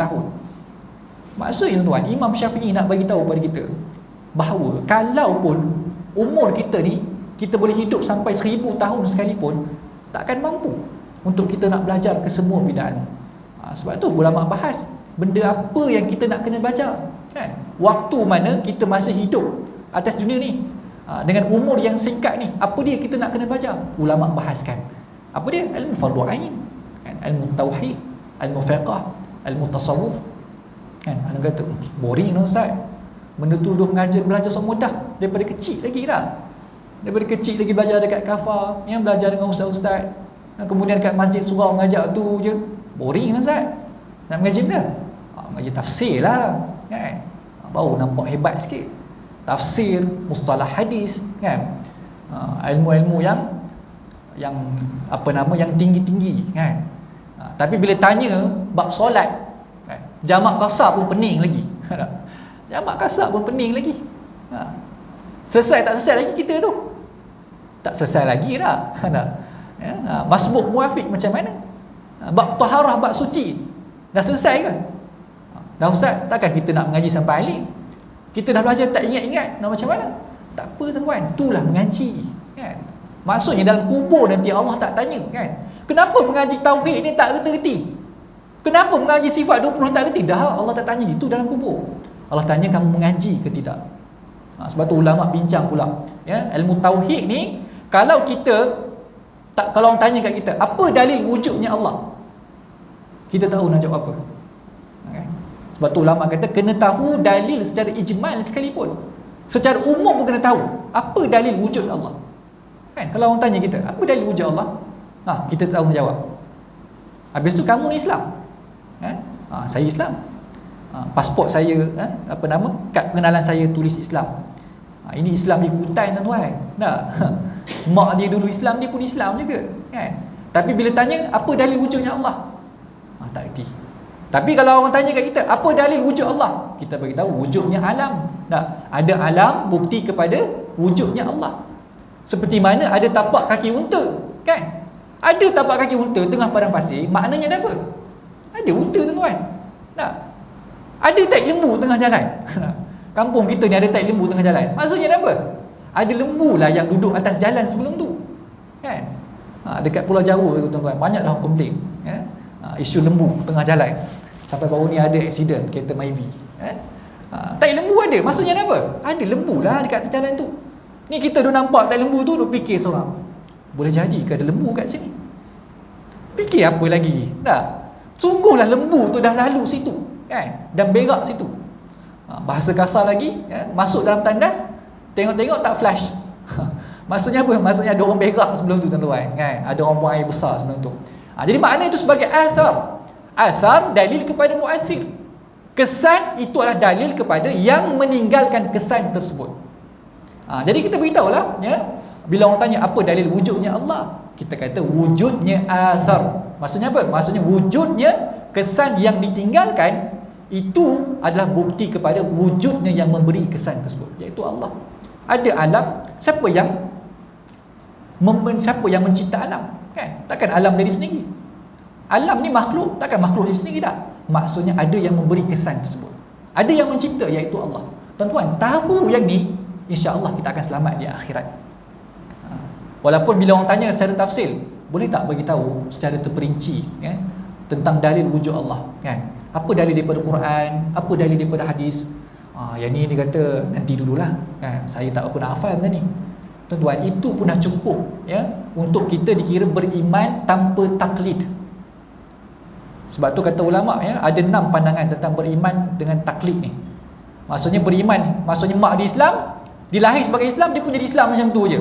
tahun. Maksudnya tuan, Imam Syafi'i nak bagi tahu kepada kita bahawa kalau pun umur kita ni, kita boleh hidup sampai 1000 tahun sekalipun, takkan mampu untuk kita nak belajar ke semua bidang. Sebab tu ulama bahas benda apa yang kita nak kena belajar, kan? Waktu mana kita masih hidup atas dunia ni, dengan umur yang singkat ni, apa dia kita nak kena belajar? Ulama bahaskan. Apa dia? Ilmu fardu ain, kan? Ilmu tauhid, ilmu fiqh, ilmu tasawuf, kan? Anda kata boring lah Ustaz, benda tu duk belajar semudah daripada kecil lagi dah. Daripada kecil lagi belajar dekat kafa, yang belajar dengan ustaz-ustaz, kemudian dekat masjid surau mengajar tu je, boring lah Ustaz. Nak mengaji benda? Mengaji tafsir lah, kan? Baru nampak hebat sikit. Tafsir, mustalah hadis, kan? Ilmu-ilmu yang apa nama, yang tinggi-tinggi, kan? Tapi bila tanya bab solat, kan? Jamak kasar pun pening lagi. Jamak kasar pun pening lagi. Selesai tak selesai lagi kita tu? Tak selesai lagi dah. Masbuk muafiq macam mana? Bab taharah, bab suci, dah selesai kan? Dah Ustaz, takkan kita nak mengaji sampai alim? Kita dah belajar tak ingat-ingat, nak macam mana? Tak apa tuan, itulah mengaji, kan? Maksudnya dalam kubur nanti Allah tak tanya, kan? Kenapa mengaji tauhid ni tak reti-reti? Kenapa mengaji sifat 20 tak reti? Dah Allah tak tanya itu dalam kubur. Allah tanya kamu mengaji ke tidak. Sebab tu ulama bincang pula, ya, ilmu tauhid ni, kalau kita tak, kalau orang tanya kat kita apa dalil wujudnya Allah, kita tahu nak jawab apa, okay? Sebab tu ulama kata kena tahu dalil secara ijmal sekalipun, secara umum pun kena tahu apa dalil wujud Allah, kan? Kalau orang tanya kita apa dalil wujud Allah, kita tahu menjawab. Habis tu kamu ni Islam, saya Islam, pasport saya, apa nama, kad pengenalan saya tulis Islam. Ini Islam ikutan tuan-tuan. Mak dia dulu Islam, dia pun Islam juga, kan? Tapi bila tanya apa dalil wujudnya Allah, tak erti. Tapi kalau orang tanya kat kita apa dalil wujud Allah, kita bagi tahu wujudnya alam. Ada alam bukti kepada wujudnya Allah. Seperti mana ada tapak kaki unta, kan? Ada tapak kaki unta tengah padang pasir, maknanya ada apa? Ada unta tuan-tuan. Ada tai lembu tengah jalan. Kampung kita ni ada tai lembu tengah jalan. Maksudnya apa? Ada lembu lah yang duduk atas jalan sebelum tu, kan? Dekat Pulau Jawa tu tuan-tuan, banyak dah komplain, ya? Isu lembu tengah jalan. Sampai baru ni ada aksiden kereta Myvi, tai lembu ada. Maksudnya apa? Ada lembu lah dekat atas jalan tu. Ni kita dah nampak tai lembu tu, duk fikir seorang, boleh jadi ke ada lembu kat sini? Fikir apa lagi? Sungguhlah lembu tu dah lalu situ, kan? Dan berak situ. Bahasa kasar lagi, ya? Masuk dalam tandas, tengok-tengok tak flash. Maksudnya apa? Maksudnya ada orang berak sebelum tu tuan-tuan, kan? Ada orang buang air besar sebelum tu. Jadi makna itu sebagai athar. Athar dalil kepada mu'athir. Kesan itu adalah dalil kepada yang meninggalkan kesan tersebut. Jadi kita beritahulah, ya, bila orang tanya apa dalil wujudnya Allah, kita kata wujudnya athar. Maksudnya apa? Maksudnya wujudnya kesan yang ditinggalkan itu adalah bukti kepada wujudnya yang memberi kesan tersebut, iaitu Allah. Ada alam, siapa yang mencipta alam, kan? Takkan alam dari sendiri. Alam ni makhluk, takkan makhluk dari sendiri dah. Maksudnya ada yang memberi kesan tersebut, ada yang mencipta, iaitu Allah. Tuan-tuan, tahu yang ni, insya-Allah kita akan selamat di akhirat. Walaupun bila orang tanya secara tafsir, boleh tak bagi tahu secara terperinci, kan, tentang dalil wujud Allah, kan? Apa dalil daripada Quran, apa dalil daripada hadis? Yang ni dia kata nanti dululah, kan? Saya tak apa nak hafal benda ni. Tuan-tuan, itu pun dah cukup, ya, untuk kita dikira beriman tanpa taklid. Sebab tu kata ulama, ya, ada 6 pandangan tentang beriman dengan taklid ni. Maksudnya beriman, maksudnya mak dia Islam, dia lahir sebagai Islam, dia pun jadi Islam macam tu je.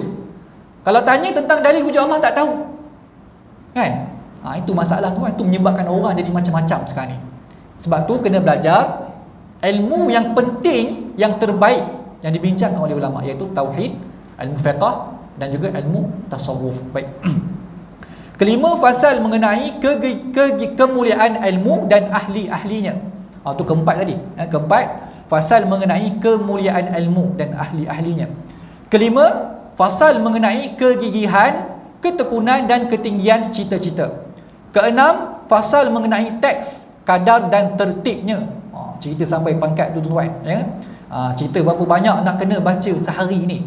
Kalau tanya tentang dalil wujud Allah, tak tahu, kan? Itu masalah tuan, itu menyebabkan orang jadi macam-macam sekarang ni. Sebab tu kena belajar ilmu yang penting, yang terbaik yang dibincangkan oleh ulama, iaitu tauhid, ilmu fiqh dan juga ilmu tasawuf. Baik. Kelima, fasal mengenai kemuliaan ilmu dan ahli-ahlinya. Itu keempat tadi. Keempat, fasal mengenai kemuliaan ilmu dan ahli-ahlinya. Kelima, fasal mengenai kegigihan, ketekunan dan ketinggian cita-cita. Keenam, fasal mengenai teks kadar dan tertibnya. Cerita sampai pangkat tu tuan, ya. Cerita berapa banyak nak kena baca sehari ni.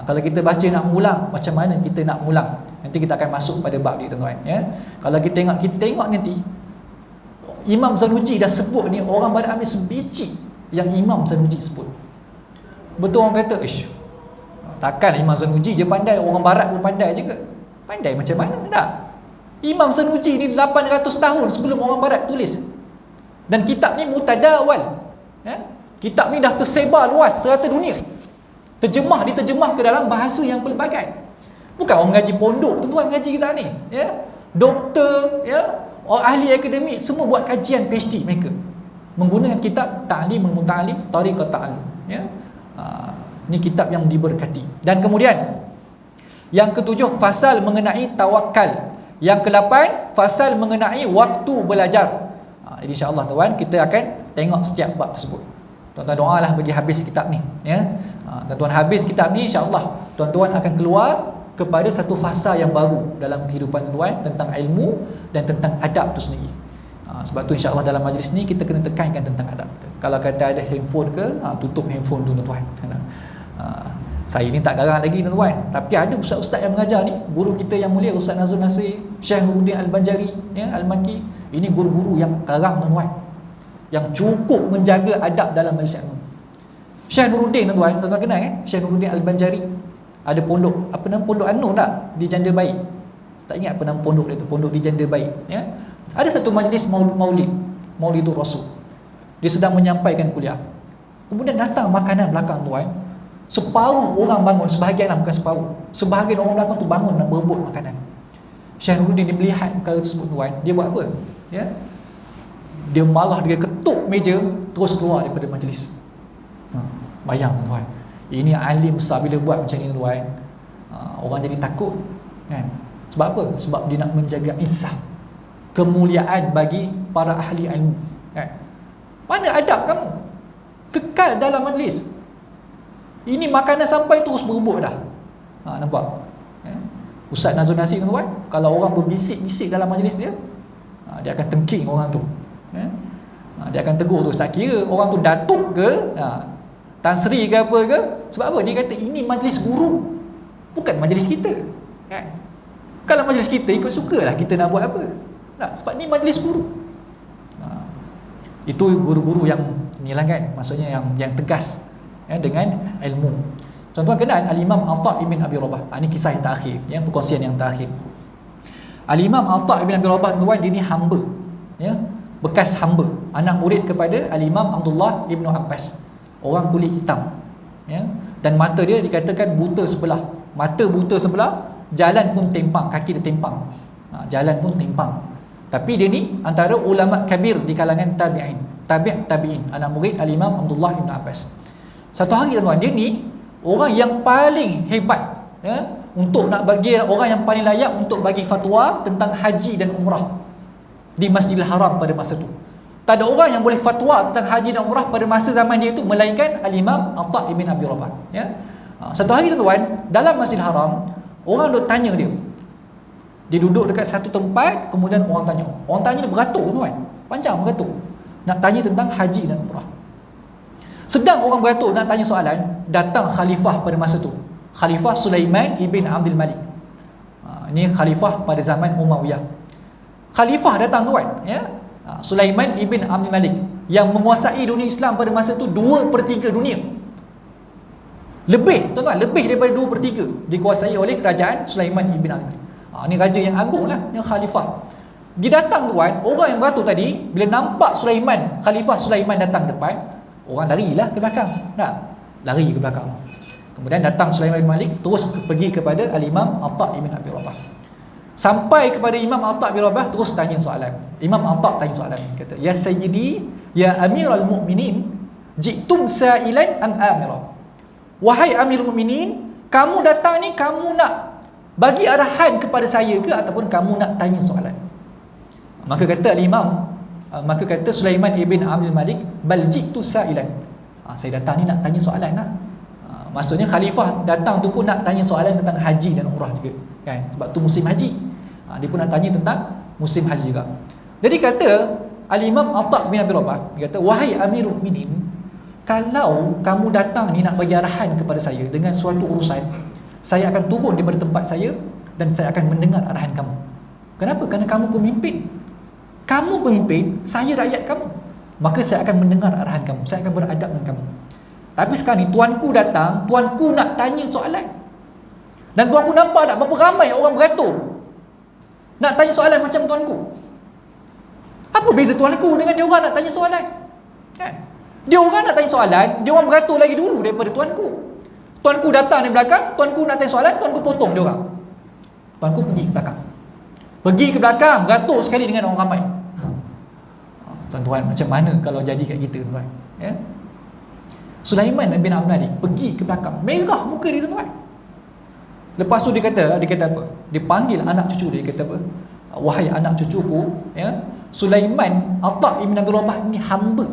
Kalau kita baca nak mengulang, macam mana kita nak mengulang? Nanti kita akan masuk pada bab ni tuan-tuan, ya. Kalau kita tengok nanti Imam Zanuji dah sebut ni, orang barat ambil sebiji yang Imam Zanuji sebut. Betul orang kata, takkan Imam Zanuji je pandai, orang barat pun pandai juga. Pandai macam mana? Tak. Imam Zanuji ni 800 tahun sebelum orang barat tulis. Dan kitab ni mutadawal, ya? Kitab ni dah tersebar luas serata dunia. Diterjemah ke dalam bahasa yang pelbagai. Bukan orang mengaji pondok, tuan-tuan mengaji kita ni, ya. Doktor, ya, orang ahli akademik semua buat kajian PhD mereka menggunakan kitab Ta'limul Muta'allim Tariqat Ta'allum, ya. Ni kitab yang diberkati. Dan kemudian yang ketujuh, fasal mengenai tawakal. Yang ke-8, fasal mengenai waktu belajar. Jadi insya-Allah tuan, kita akan tengok setiap bab tersebut. Tuan-tuan doalah bagi habis kitab ni, ya. Tuan-tuan habis kitab ni, insya-Allah tuan-tuan akan keluar kepada satu fasa yang baru dalam kehidupan tuan tentang ilmu dan tentang adab tu sendiri. Sebab tu insya-Allah dalam majlis ni kita kena tekankan tentang adab kita. Kalau kata ada handphone ke, tutup handphone tu tuan-tuan. Saya ni tak garang lagi tuan-tuan, tapi ada ustaz-ustaz yang mengajar ni, guru kita yang mulia Ustaz Nazrul Nasir, Syekh Nuruddin Al-Banjari, ya, Al-Maki. Ini guru-guru yang garang tuan-tuan, yang cukup menjaga adab dalam majlis ilmu. Syekh Nuruddin tuan-tuan kenal kan? Syekh Nuruddin Al-Banjari. Ada pondok, apa nama pondok An-Nur tak? Di Janda Baik. Tak ingat apa nama pondok dia tu, pondok di Janda Baik, ya. Ada satu majlis Maulidur Rasul. Dia sedang menyampaikan kuliah. Kemudian datang makanan belakang tuan. Separuh orang bangun, sebahagian lah, bukan separuh. Sebahagian orang belakang tu bangun nak berebut makanan. Syekh Nuruddin dia melihat perkara tersebut tuan, dia buat apa? Ya. Dia marah, dia ketuk meja, terus keluar daripada majlis. Bayang tuan. Ini alim besar bila buat macam ni tuan. Orang jadi takut, kan? Sebab apa? Sebab dia nak menjaga izzah, kemuliaan bagi para ahli ilmu, kan? Mana adab kamu? Kekal dalam majlis. Ini makanan sampai terus berebut dah. Nampak? Ya? Ustaz Nazrul Nasir tuan, kalau orang berbisik-bisik dalam majlis dia, dia akan tengking orang tu, ya? Dia akan tegur tu, tak kira orang tu datuk ke, Tan Sri ke apa ke. Sebab apa? Dia kata ini majlis guru, bukan majlis kita, kan? Kalau majlis kita, ikut sukalah kita nak buat apa. Tak, sebab ni majlis guru. Itu guru-guru yang inilah kan, maksudnya yang tegas, ya, dengan ilmu. Tuan-tuan kenal Al-Imam Atha' ibn Abi Rabah. Ini kisah yang terakhir, ya, perkongsian yang terakhir. Al-Imam Atha' ibn Abi Rabah tuan, dia ni hamba, ya, bekas hamba, anak murid kepada Al-Imam Abdullah ibn Abbas, orang kulit hitam, ya. Dan mata dia dikatakan buta sebelah. Mata buta sebelah, jalan pun tempang, kaki dia tempang, jalan pun tempang. Tapi dia ni antara ulama kabir di kalangan tabi'in, anak murid Al-Imam Abdullah ibn Abbas. Satu hari tuan-tuan, dia ni orang yang paling hebat, ya, untuk nak bagi, orang yang paling layak untuk bagi fatwa tentang haji dan umrah di Masjidil Haram pada masa tu. Tak ada orang yang boleh fatwa tentang haji dan umrah pada masa zaman dia itu melainkan Al-Imam Atha' ibn Abi Rabah, ya. Satu hari tuan-tuan, dalam Masjidil Haram, orang duk tanya dia. Dia duduk dekat satu tempat, kemudian orang tanya dia beratur tuan, panjang beratur, nak tanya tentang haji dan umrah. Sedang orang beratur nak tanya soalan, datang khalifah pada masa tu, Khalifah Sulaiman ibn Abdul Malik. Ini khalifah pada zaman Umayyah. Khalifah datang tuan, ya. Sulaiman ibn Abdul Malik yang menguasai dunia Islam pada masa tu 2/3 dunia. Lebih tuan-tuan, lebih daripada 2/3 dikuasai oleh kerajaan Sulaiman ibn Abdul Malik. Ini raja yang agung lah, yang khalifah. Dia datang tuan, orang yang beratur tadi bila nampak Sulaiman, Khalifah Sulaiman datang depan, orang larilah ke belakang. Lari ke belakang. Kemudian datang Sulaiman bin Malik, terus pergi kepada Al-Imam Atha' ibn Abi Rabah. Sampai kepada Imam Atha' bin Rabah, terus tanya soalan. Imam Atha' tanya soalan, kata, "Ya Sayyidi, ya Amirul Mukminin, ji'tum sa'ilan am amira?" Wahai Amirul Mukminin, kamu datang ni kamu nak bagi arahan kepada saya ke ataupun kamu nak tanya soalan? Maka kata Sulaiman ibn Abdul Malik, "Bal ji'tu sa'ilan." Saya datang ni nak tanya soalan lah. Maksudnya khalifah datang tu pun nak tanya soalan tentang haji dan umrah juga, kan? Sebab tu musim haji. Dia pun nak tanya tentang musim haji juga. Jadi kata Al-Imam Atha bin Abi Rabah, dia kata, wahai Amirul Mukminin, kalau kamu datang ni nak bagi arahan kepada saya dengan suatu urusan, saya akan turun daripada tempat saya dan saya akan mendengar arahan kamu. Kenapa? Kerana kamu pemimpin. Kamu pemimpin, saya rakyat kamu. Maka saya akan mendengar arahan kamu, saya akan beradab dengan kamu. Tapi sekarang ni tuanku datang, tuanku nak tanya soalan. Dan tuanku nampak tak berapa ramai orang beratur nak tanya soalan macam tuanku. Apa beza tuanku dengan dia orang nak tanya soalan? Kan? Dia orang nak tanya soalan, dia orang beratur lagi dulu daripada tuanku. Tuanku datang di belakang, tuanku nak tanya soalan, tuanku potong dia orang. Tuanku pergi ke belakang. Pergi ke belakang, beratur sekali dengan orang ramai. Tuan-tuan, macam mana kalau jadi kat kita, tuan? Ya? Sulaiman bin Abdul Malik pergi ke belakang, merah muka dia, tuan. Lepas tu dia kata apa? Dia panggil anak cucu dia, kata apa? Wahai anak cucuku, ya, Sulaiman Atha bin Abi Rabah ni hamba.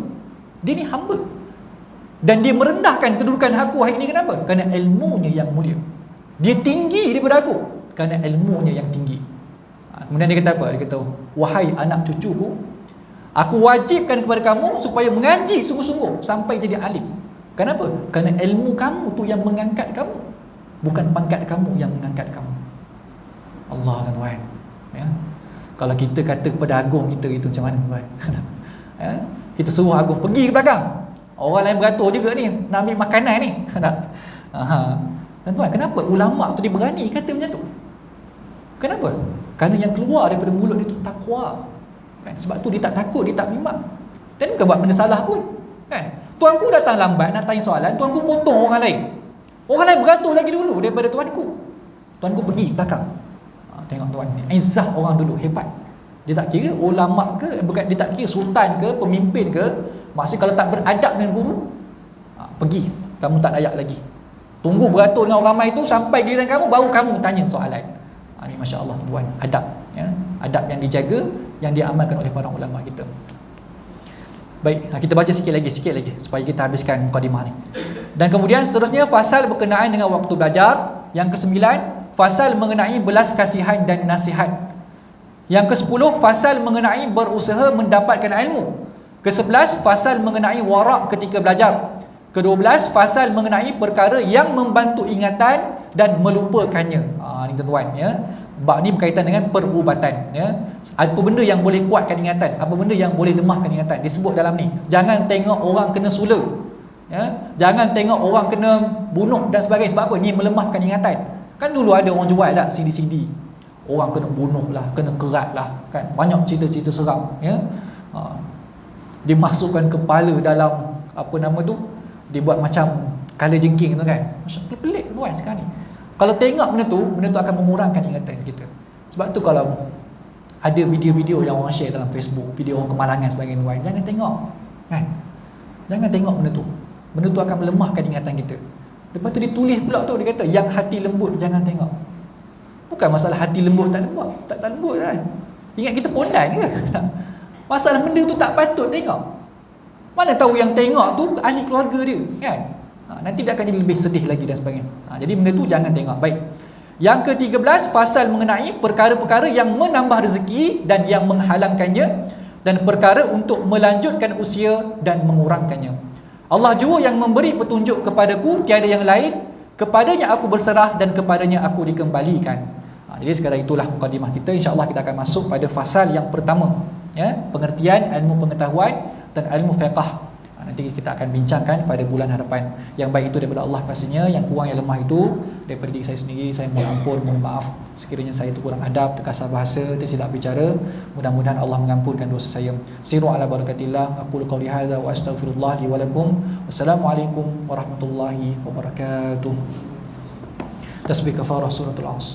Dia ni hamba. Dan dia merendahkan kedudukan aku hari ini. Kenapa? Kerana ilmunya yang mulia. Dia tinggi daripada aku kerana ilmunya yang tinggi. Kemudian dia kata apa? Dia kata, wahai anak cucuku, aku wajibkan kepada kamu supaya mengaji sungguh-sungguh sampai jadi alim. Kenapa? Kerana ilmu kamu tu yang mengangkat kamu, bukan pangkat kamu yang mengangkat kamu. Allah, tuan-tuan, ya. Kalau kita kata kepada agung kita itu macam mana, tuan? Ya? Kita suruh agung pergi ke belakang, orang lain beratur juga ni, nak ambil makanan ni. Tuan-tuan, kenapa ulama tu dia berani kata macam tu? Kenapa? Kerana yang keluar daripada mulut dia tu takwa, kan? Sebab tu dia tak takut, dia tak bimbang. Dan bukan buat benda salah pun, kan? Tuanku datang lambat nak tanya soalan, tuanku potong orang lain. Orang lain beratur lagi dulu daripada tuanku. Tuanku pergi belakang. Tengok tuan ni, izzah orang dulu hebat. Dia tak kira ulama ke, bukan, dia tak kira sultan ke, pemimpin ke. Maksudnya kalau tak beradab dengan guru, pergi, kamu tak layak lagi. Tunggu beratur dengan orang ramai tu sampai giliran kamu, baru kamu tanya soalan. Ni masya-Allah, tuan, adab, ya. Adab yang dijaga, yang diamalkan oleh para ulama kita. Baik, kita baca sikit lagi supaya kita habiskan mukadimah ni. Dan kemudian seterusnya fasal berkenaan dengan waktu belajar. Yang ke-9, fasal mengenai belas kasihan dan nasihat. Yang ke-10, fasal mengenai berusaha mendapatkan ilmu. Ke-11, fasal mengenai warak ketika belajar. Ke-12, fasal mengenai perkara yang membantu ingatan dan melupakannya. Ni tuan-tuan, ya. Bab ni berkaitan dengan perubatan, ya. Apa benda yang boleh kuatkan ingatan, apa benda yang boleh lemahkan ingatan, disebut dalam ni. Jangan tengok orang kena sula, ya. Jangan tengok orang kena bunuh dan sebagainya. Sebab apa? Ni melemahkan ingatan. Kan dulu ada orang jual tak CD-CD, orang kena bunuh lah, kena kerat lah, kan. Banyak cerita-cerita seram, ya. Dimasukkan kepala dalam apa nama tu, dibuat macam kala jengking tu, kan. Macam pelik tuan sekarang ni. Kalau tengok benda tu akan mengurangkan ingatan kita. Sebab tu kalau ada video-video yang orang share dalam Facebook, video orang kemalangan sebagainya, jangan tengok, kan. Jangan tengok benda tu. Benda tu akan melemahkan ingatan kita. Lepas tu ditulis pula tu, dia kata yang hati lembut jangan tengok. Bukan masalah hati lembut tak lembut, tak lembut kan. Ingat kita pondan ke? Masalah benda tu tak patut tengok. Mana tahu yang tengok tu ahli keluarga dia, kan. Nanti dia akan jadi lebih sedih lagi dan sebagainya. Jadi benda tu jangan tengok. Baik. Yang ke-13, fasal mengenai perkara-perkara yang menambah rezeki dan yang menghalangkannya, dan perkara untuk melanjutkan usia dan mengurangkannya. Allah jua yang memberi petunjuk kepadaku, tiada yang lain, kepadanya aku berserah dan kepadanya aku dikembalikan. Jadi sekarang itulah mukadimah kita. InsyaAllah kita akan masuk pada fasal yang pertama, ya, pengertian ilmu pengetahuan dan ilmu fiqh. Nanti kita akan bincangkan pada bulan hadapan. Yang baik itu daripada Allah pastinya, yang kurang yang lemah itu daripada diri saya sendiri. Saya mohon ampun, mohon maaf sekiranya saya itu kurang adab, terkasar bahasa, tersilap bicara. Mudah-mudahan Allah mengampunkan dosa saya. Siru ala barakatillah. Aqulu qawli hadza wa astaghfirullah li wa lakum. Wassalamualaikum warahmatullahi wabarakatuh. Tasbih kafarah suratul Asr.